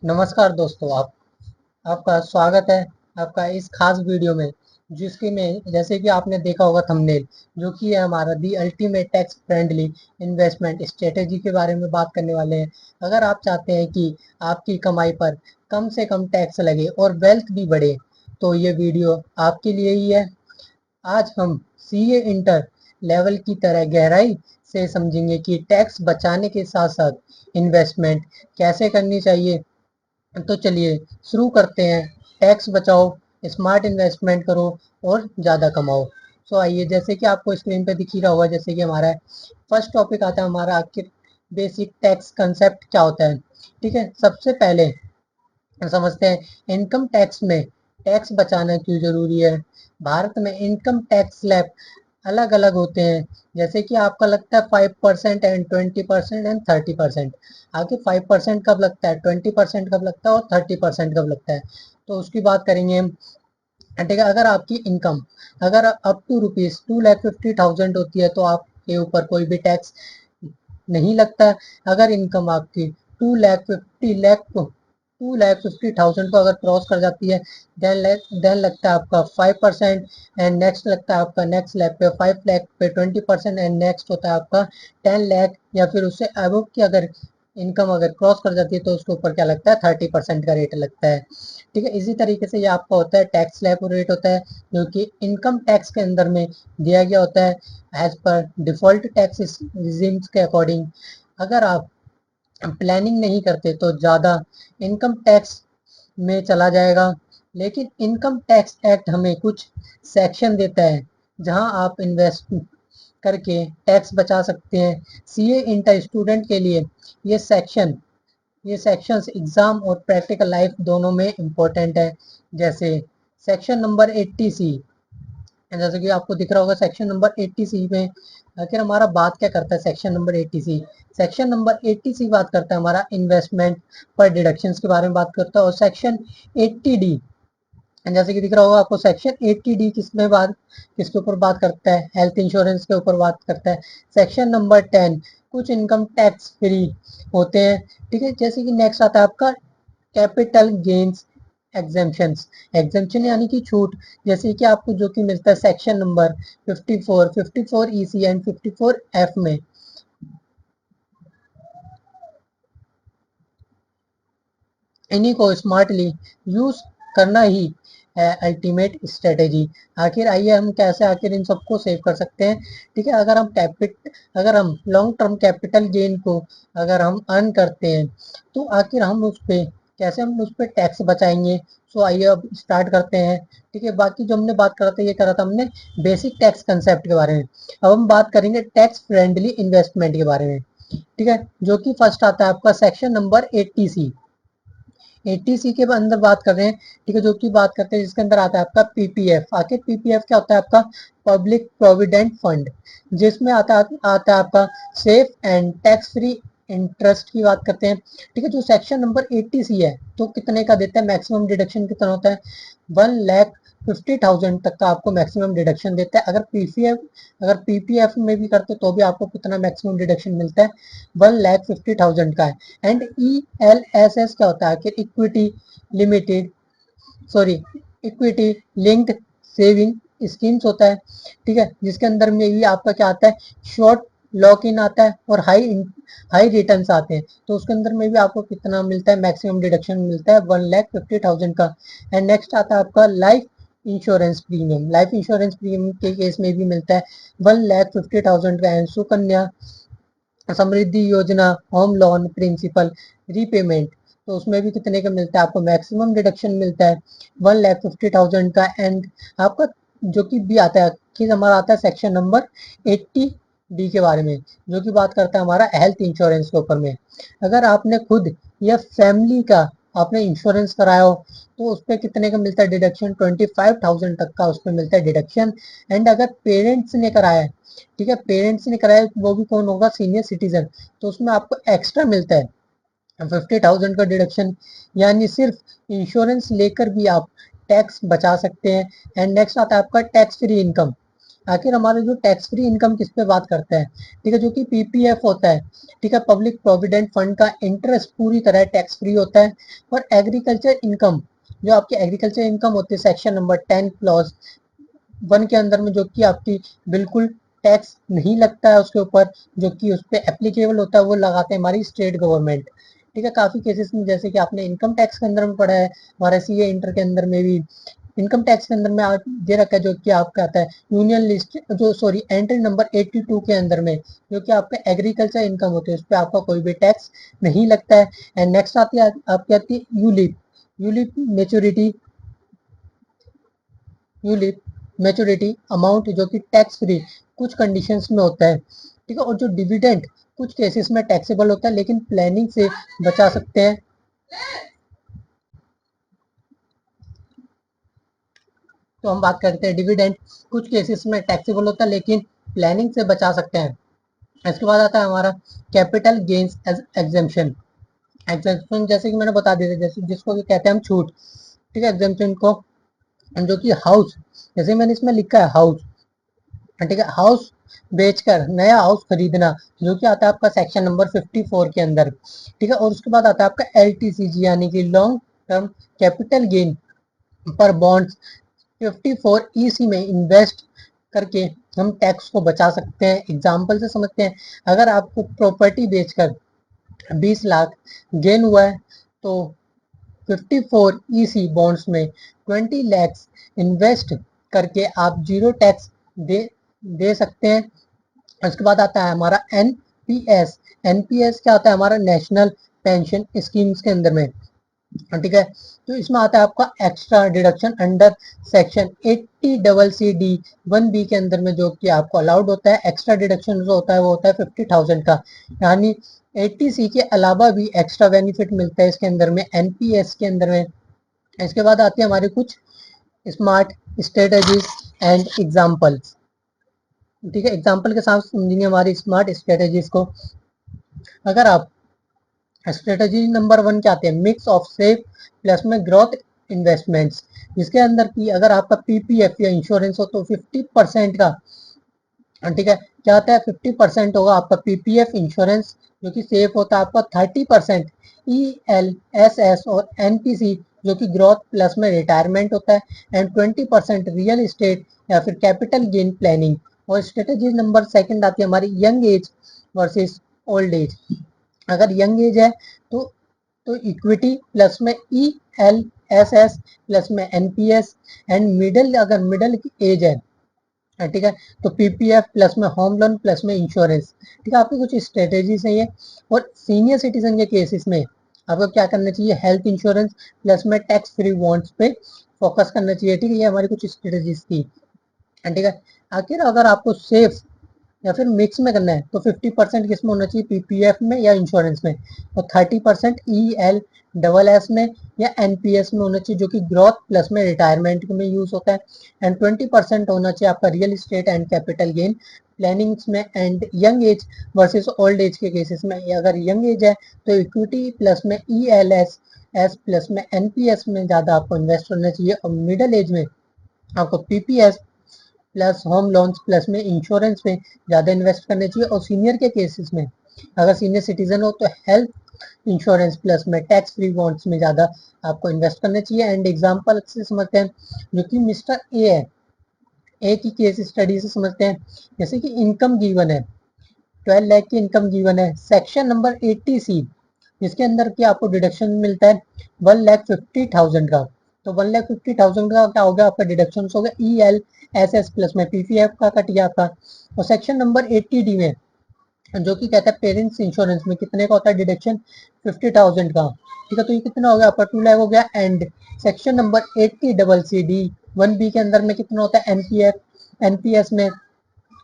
नमस्कार दोस्तों, आपका स्वागत है आपका इस खास वीडियो में। जिसकी में जैसे कि आपने देखा होगा थंबनेल, जो कि है हमारा the ultimate tax friendly investment strategy के बारे में बात करने वाले हैं। अगर आप चाहते हैं कि आपकी कमाई पर कम से कम टैक्स लगे और वेल्थ भी बढ़े, तो ये वीडियो आपके लिए ही है। आज हम सीए इंटर लेवल की तरह गहराई से समझेंगे कि टैक्स बचाने के साथ साथ इन्वेस्टमेंट कैसे करनी चाहिए। तो चलिए शुरू करते हैं। टैक्स बचाओ, स्मार्ट इन्वेस्टमेंट करो और ज़्यादा कमाओ। सो आइए, जैसे कि आपको स्क्रीन पे दिख ही रहा होगा, जैसे कि हमारा फर्स्ट टॉपिक आता है हमारा आखिर बेसिक टैक्स कंसेप्ट क्या होता है। ठीक है, सबसे पहले समझते हैं इनकम टैक्स में टैक्स बचाना क्यों जरूरी है। भारत में इनकम टैक्स स्लैब अलग अलग होते हैं। जैसे कि आपका लगता है 5% एंड 20% एंड 30%। आगे 5% कब लगता है, 20% कब लगता है और 30% कब लगता है, तो उसकी बात करेंगे हम। ठीक है, अगर आपकी इनकम अगर अप टू ₹2,50,000 होती है, तो आपके ऊपर कोई भी टैक्स नहीं लगता है। अगर इनकम आपकी 2,50,000 को अगर क्रॉस कर जाती है, देन लगता है आपका 5%। एंड नेक्स्ट लगता है आपका नेक्स्ट स्लैब पे 5 लाख पे 20%। एंड नेक्स्ट होता है आपका 10 लाख या फिर उससे अबव की अगर इनकम अगर क्रॉस कर जाती है, तो उसके ऊपर क्या लगता है, 30% का रेट लगता है। ठीक है, इसी तरीके से ये आपका होता है टैक्स स्लैब रेट होता है, जो कि इनकम टैक्स के अंदर में दिया गया होता है as per default tax regimes के अकॉर्डिंग। अगर आप प्लानिंग नहीं करते तो ज़्यादा इनकम टैक्स में चला जाएगा। लेकिन इनकम टैक्स एक्ट हमें कुछ सेक्शन देता है जहां आप इन्वेस्ट करके टैक्स बचा सकते हैं। सीए इंटर स्टूडेंट के लिए ये सेक्शन ये सेक्शंस एग्जाम और प्रैक्टिकल लाइफ दोनों में इम्पोर्टेंट है। जैसे सेक्शन नंबर 80C, जैसे कि आपको दिख रहा होगा सेक्शन नंबर 80C में आखिर हमारा बात क्या करता है। सेक्शन नंबर 80C बात करता है हमारा इन्वेस्टमेंट पर डिडक्शंस के बारे में बात करता है। और सेक्शन 80D, जैसे कि दिख रहा होगा आपको, सेक्शन 80D किसके ऊपर बात करता है, हेल्थ इंश्योरेंस के ऊपर बात करता है। सेक्शन नंबर 10 कुछ इनकम टैक्स फ्री होते हैं। ठीक है, जैसे कि नेक्स्ट आता है आपका कैपिटल गेन्स एग्जेम्पशंस। एग्जेम्पशन यानी कि छूट, जैसे कि आपको जो कि मिलता है सेक्शन नंबर 54 एंड 54F में। इन्हीं को स्मार्टली यूज करना ही है अल्टीमेट स्ट्रेटेजी। आखिर आइए हम कैसे आखिर इन सबको सेव कर सकते हैं। ठीक है, अगर हम लॉन्ग टर्म कैपिटल गेन को अगर हम अर्न करते हैं, तो आखिर हम उस पे टैक्स बचाएंगे। सो आइए अब स्टार्ट करते हैं। ठीक है, बाकी जो हमने बात करा था, ये करा था हमने बेसिक टैक्स कंसेप्ट के बारे में। अब हम बात करेंगे टैक्स फ्रेंडली इन्वेस्टमेंट के बारे में। ठीक है, जो कि फर्स्ट आता है आपका सेक्शन नंबर 80C। 80C के अंदर बात कर रहे हैं। ठीक है, जो कि बात करते हैं जिसके अंदर आता है आपका पीपीएफ। आखिर पीपीएफ क्या होता है, आपका पब्लिक प्रोविडेंट फंड, जिसमें आता है आपका safe and tax free interest की बात करते हैं। ठीक है, जो सेक्शन नंबर 80C है, तो कितने का देता है, मैक्सिमम डिडक्शन कितना होता है, 1,50,000 तक का आपको मैक्सिमम डिडक्शन देता है। अगर पीपीएफ में भी करते तो भी आपको कितना मैक्सिमम डिडक्शन मिलता है, 1,50,000 का है। एंड ELSS क्या होता है, आखिर limited sorry equity linked saving schemes होता है। ठीक है, जिसके अंदर में भी आपका क्या आता है, शॉर्ट लॉक इन आता है और हाई रिटर्न्स आते हैं। तो उसके अंदर में भी आपको कितना मिलता है, मैक्सिमम डिडक्शन मिलता है 1,50,000 का। एंड नेक्स्ट आता है आपका लाइफ इंश्योरेंस प्रीमियम के केस में भी मिलता है 1,50,000 का। एंड सुकन्या समृद्धि योजना होम लोन प्रिंसिपल रीपेमेंट, तो उसमें भी कितने का मिलता है, आपको मैक्सिमम डिडक्शन मिलता है 1,50,000 का। एंड आपका जो कि भी आता है कि हमारा आता है सेक्शन नंबर 80D के बारे में, जो कि बात करता है हमारा हेल्थ इंश्योरेंस के ऊपर में। अगर आपने खुद या फैमिली का आपने इंश्योरेंस कराया हो, तो उस पर कितने का मिलता है डिडक्शन, 25,000 तक का उस पर मिलता है डिडक्शन। एंड अगर पेरेंट्स ने कराया है, ठीक है, पेरेंट्स ने कराया, वो भी कौन होगा, सीनियर सिटीजन, तो उसमें आपको एक्स्ट्रा मिलता है 50,000 का डिडक्शन। यानी सिर्फ इंश्योरेंस लेकर भी आप टैक्स बचा सकते हैं। एंड नेक्स्ट आता है आपका टैक्स फ्री इनकम। आखिर हमारा जो टैक्स फ्री इनकम किस पे बात करता है, ठीक है, जो कि पीपीएफ होता है, ठीक है, पब्लिक प्रोविडेंट फंड का इंटरेस्ट पूरी तरह टैक्स फ्री होता है। और एग्रीकल्चर इनकम, जो आपकी एग्रीकल्चर इनकम होती है सेक्शन नंबर 10 क्लॉज 1 के अंदर में, जो कि आपकी बिल्कुल टैक्स नहीं लगता है उसके ऊपर, जो कि उस पर एप्लीकेबल होता है वो लगाते हैं हमारी स्टेट गवर्नमेंट, ठीक है। काफी केसेस में जैसे कि आपने इनकम टैक्स के अंदर में पढ़ा है, हमारा सीए इंटर के अंदर में भी इनकम टैक्स के अंदर में आप दे रखा है, जो कि आपका आता है यूनियन लिस्ट, जो सॉरी एंट्री नंबर 82 के अंदर में, जो कि आपका एग्रीकल्चर इनकम होती है, उस पर आपका कोई भी टैक्स नहीं लगता है। एंड नेक्स्ट आती है आपकी आती है ULIP, ULIP maturity, ULIP maturity amount, जो कि टैक्स फ्री कुछ कंडीशंस में होता है, ठीक है। और जो डिविडेंड कुछ केसेस में टैक्सेबल होता है लेकिन प्लानिंग से बचा सकते हैं। तो हम बात करते हैं डिविडेंड कुछ केसेस में टैक्सेबल होता है लेकिन प्लानिंग से बचा सकते हैं। इसके बाद आता है हमारा capital gains as exemption. Exemption जैसे कि मैंने बता दिया था, जैसे जिसको कि कहते हैं हम छूट, ठीक है। एग्जेम्पशन को जो कि हाउस, जैसे मैंने इसमें लिखा है हाउस, ठीक है, हाउस बेचकर नया हाउस खरीदना, जो कि आता है आपका सेक्शन नंबर 54 के अंदर, ठीक है। और उसके बाद आता है आपका एलटीसीजी यानी कि लॉन्ग टर्म कैपिटल गेन पर बॉन्ड्स 54 ईसी में इन्वेस्ट करके हम टैक्स को बचा सकते हैं। एग्जाम्पल से समझते हैं, अगर आपको प्रॉपर्टी बेचकर 20 लाख गेन हुआ है, तो 54 ईसी बॉन्ड्स में 20 लैक्स इन्वेस्ट करके आप जीरो टैक्स दे दे सकते हैं। उसके बाद आता है हमारा एनपीएस। एनपीएस क्या होता है, हमारा नेशनल पेंशन स्कीम्स के अंदर में, ठीक है। तो इसमें आता है आपका extra deduction under section 80 double C D 1 B के अंदर में, जो कि आपको अलाउड होता है। एक्स्ट्रा डिडक्शन जो होता है वो होता है 50,000 का, यानी 80 सी के अलावा भी एक्स्ट्रा बेनिफिट मिलता है इसके अंदर में, एनपीएस के अंदर में। इसके बाद आती है हमारी कुछ स्मार्ट स्ट्रेटेजीज एंड एग्जाम्पल्स, ठीक है। एग्जाम्पल के साथ समझेंगे हमारी स्मार्ट स्ट्रेटेजीज को। अगर आप स्ट्रेटेजी नंबर 1 क्या आते हैं, मिक्स ऑफ सेफ प्लस में ग्रोथ इन्वेस्टमेंट्स, जिसके अंदर की अगर आपका पीपीएफ या इंश्योरेंस हो तो 50% का, ठीक है, क्या होता है 50% होगा आपका पीपीएफ इंश्योरेंस, जो कि सेफ होता है। आपका 30% ई एल एस एस और एनपीसी, जो कि ग्रोथ प्लस में रिटायरमेंट होता है। एंड 20% रियल इस्टेट या फिर कैपिटल गेन प्लानिंग। और स्ट्रेटेजी नंबर 2 आती है हमारी young age versus old as. अगर यंग एज है तो इक्विटी प्लस में E L S S plus में एनपीएस। एंड मिडिल, अगर मिडिल की एज है, ठीक है, तो पीपीएफ प्लस में होम लोन प्लस में इंश्योरेंस, ठीक है। आपकी कुछ स्ट्रेटेजीज है ये। और सीनियर सिटीजन के केसेस में आपको क्या करना चाहिए, हेल्थ इंश्योरेंस प्लस में टैक्स फ्री बॉन्ड्स पे फोकस करना चाहिए, ठीक है। ये हमारी कुछ स्ट्रेटेजीज थी, ठीक है। आखिर अगर आपको सेफ या फिर मिक्स में करना है तो 50% किस में होना चाहिए, पीपीएफ में या इंश्योरेंस में, और 30% ई एल डबल एस में या एनपीएस में होना चाहिए, जो कि ग्रोथ प्लस में रिटायरमेंट में यूज होता है। एंड 20% होना चाहिए आपका real estate and capital gain plannings में। And young age versus old age के केसेस में, अगर यंग एज है तो इक्विटी प्लस में ई एल एस प्लस में एनपीएस में ज़्यादा आपको इन्वेस्ट करना चाहिए। और मिडल एज में आपको PPS plus home loans plus में इंश्योरेंस में ज़्यादा इन्वेस्ट करने चाहिए। और सीनियर के केसेस में, अगर सीनियर सिटीजन हो तो हेल्थ इंश्योरेंस प्लस में टैक्स फ्री बॉन्ड्स में ज़्यादा आपको इन्वेस्ट करना चाहिए। एंड एग्जाम्पल से समझते हैं, जो कि मिस्टर ए है, ए की केस स्टडी से समझते हैं। जैसे कि इनकम गिवन है 12 लाख की इनकम गिवन है, सेक्शन नंबर 80 सी, जिसके अंदर की आपको डिडक्शन मिलता है 1,50,000 का। तो 1,50,000 का क्या होगा, आपका डिडक्शन हो गया ई एल एस एस प्लस में पीपीएफ का कट गया आपका। और सेक्शन नंबर 80 डी में, जो कि कहता है पेरेंट्स इंश्योरेंस में कितने का होता है डिडक्शन, 50,000 का, ठीक है। तो ये कितना हो गया, आपका 2 लाख हो गया। And section number 80 double C D 1 B के अंदर में कितना होता है, एनपीएस में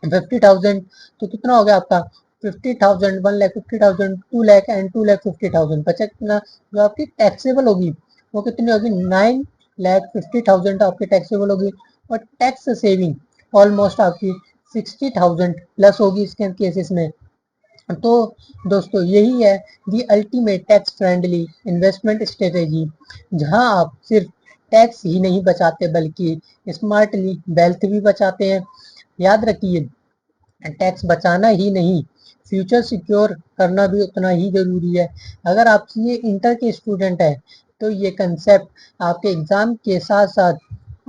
50,000, तो कितना हो गया आपका 50,000, 1,50,000, 2 लाख एंड 2,50,000, बचा कितना, जो आपकी टैक्सेबल होगी वो कितनी होगी, 9,50,000 आपकी टैक्सेबल होगी। और टैक्स सेविंग ऑलमोस्ट आपकी 60,000 प्लस होगी इसके केसेस में। तो दोस्तों यही है the ultimate tax friendly investment strategy, जहां आप सिर्फ टैक्स ही नहीं बचाते बल्कि स्मार्टली वेल्थ भी बचाते हैं। याद रखिए, टैक्स बचाना ही नहीं, फ्यूचर सिक्योर करना भी उतना ही ज़रूरी है। अगर आप ये इंटर के स्टूडेंट हैं, तो ये कंसेप्ट आपके एग्ज़ाम के साथ-साथ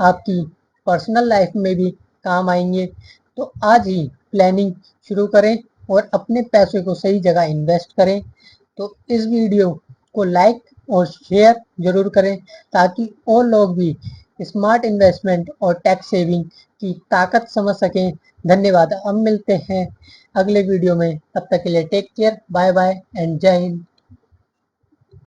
आपकी पर्सनल लाइफ में भी काम आएँगे। तो आज ही प्लानिंग शुरू करें और अपने पैसे को सही जगह इन्वेस्ट करें। तो इस वीडियो को लाइक और शेयर ज़रूर करें, ताकि और लोग भी स्मार्ट इन्वेस्टमेंट और टैक्स सेविंग की ताकत समझ सकें। धन्यवाद। अब मिलते हैं अगले वीडियो में, तब तक के लिए take care, bye bye and Jai Hind.